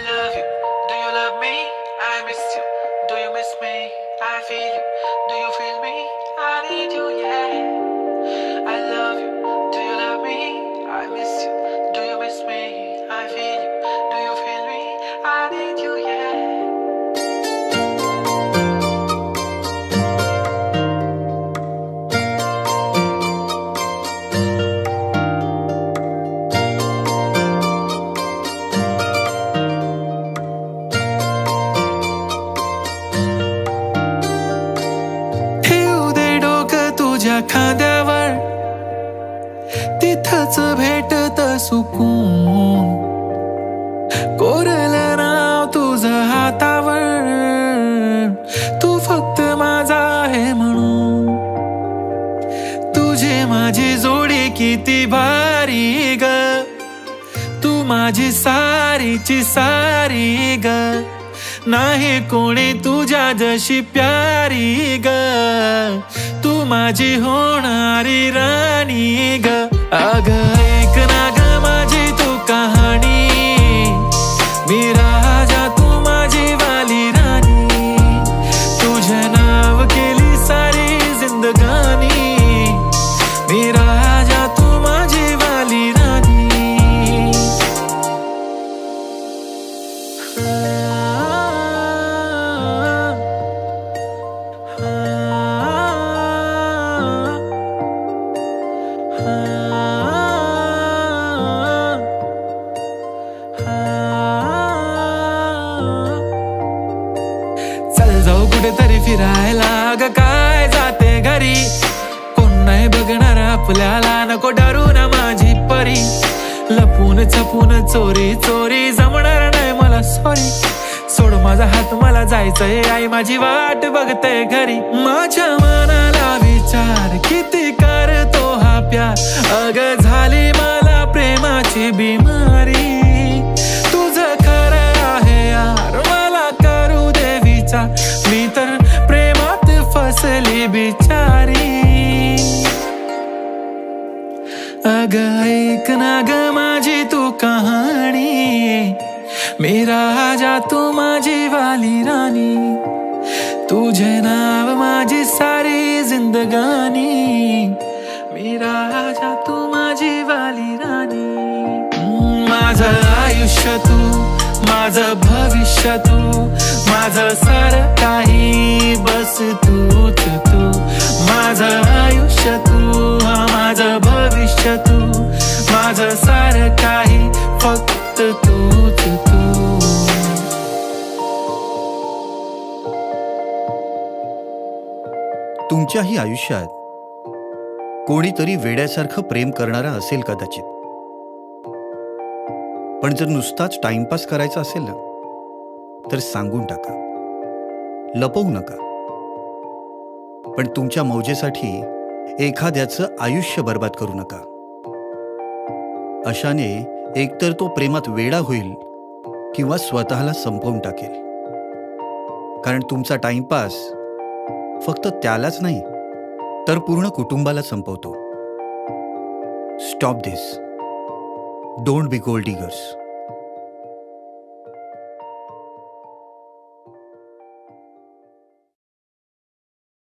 love you. Do you love me? I miss you. Do you miss me? I feel you. Do you feel me? I need you, yeah. I love you. Do you love me? I miss you. Do you miss me? I feel you. Do you feel me? I need you, yeah. खांद्यावर तिथंच भेटत सुकून कोरलं नाव तुझं हातावर तू फक्त माझा आहे म्हणून तुझी माझी जोडी किती भारी ग तू माझी सारीची सारी ग नाही कोणी तुझ्या जशी प्यारी ग तू माझी होणारी राणी ग अग ऐक ना ग माझी तू कहाणी मी राजा तू माझी वाली राणी तुझे नाव केली सारी जिंदगानी मी राजा तू माझी वाली राणी चल जाऊ कुठेतरी फिरायला ग काय जाते घरी कोण नाही बघणार आपल्याला नको डरू ना माझी परी लपून छपून चोरी चोरी जमणार नाही मला सॉरी सोड माझा हात मला जायचंय आई माझी वाट बघते घरी माझ्या मनाला विचार किती करतो हा प्यार अग झाली मला प्रेमाची बिमारी तुझं खरं आहे यार मला करू दे विचार मी तर प्रेमात फसली बिचारी अग ऐक ना ग माझी तू कहाणी मी राजा तू माझी वाली राणी तुझे नाव माझी सारी जिंदगानी मी राजा तू माझी वाली राणी माझं आयुष्य तू माझं भविष्य तू माझं सारं काही बस तूच तू माझं आयुष्य तू माझं भविष्य तू माझं सारं काही फक्त तूच तू तुमच्याही आयुष्यात कोणीतरी वेड्यासारखं प्रेम करणारा असेल कदाचित पण जर नुसताच टाइमपास करायचा असेल ना तर सांगून टाका लपवू नका पण तुमच्या मौजेसाठी एखाद्याचं आयुष्य बर्बाद करू नका अशाने एकतर तो प्रेमात वेडा होईल किंवा स्वतःला संपवून टाकेल कारण तुमचा टाइमपास फक्त त्यालाच नाही तर पूर्ण कुटुंबाला संपवतो. Stop this. Don't be gold diggers.